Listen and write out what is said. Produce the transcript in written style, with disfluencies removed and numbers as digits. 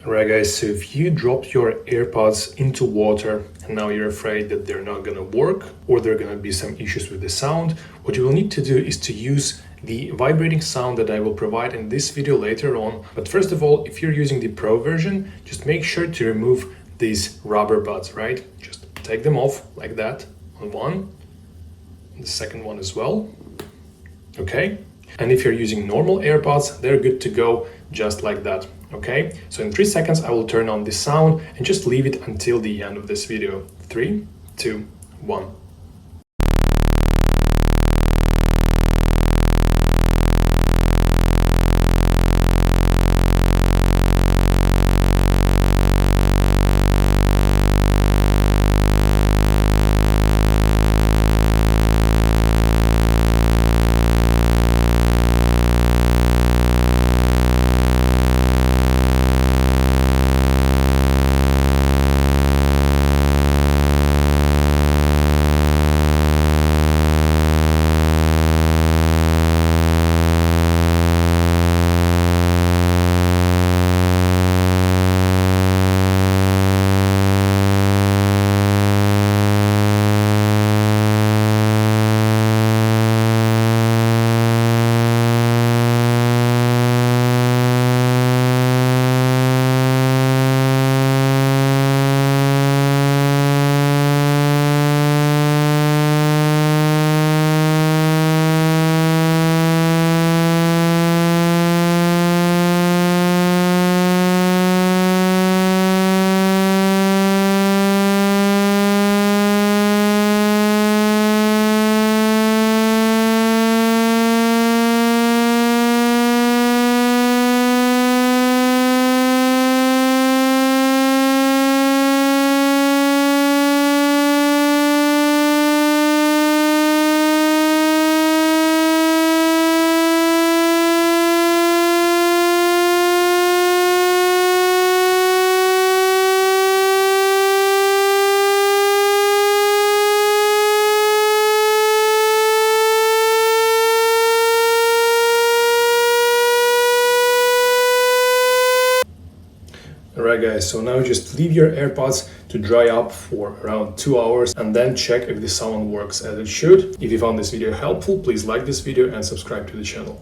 Alright guys, so if you dropped your AirPods into water and now you're afraid that they're not gonna work or there are gonna be some issues with the sound, what you will need to do is to use the vibrating sound that I will provide in this video later on. But first of all, if you're using the Pro version, just make sure to remove these rubber buds, right? Just take them off like that on one, the second one as well. Okay, and if you're using normal AirPods, they're good to go just like that. Okay, so in 3 seconds I will turn on the sound and just leave it until the end of this video. 3, 2, 1. Alright guys, so now just leave your AirPods to dry up for around 2 hours and then check if the sound works as it should. If you found this video helpful, please like this video and subscribe to the channel.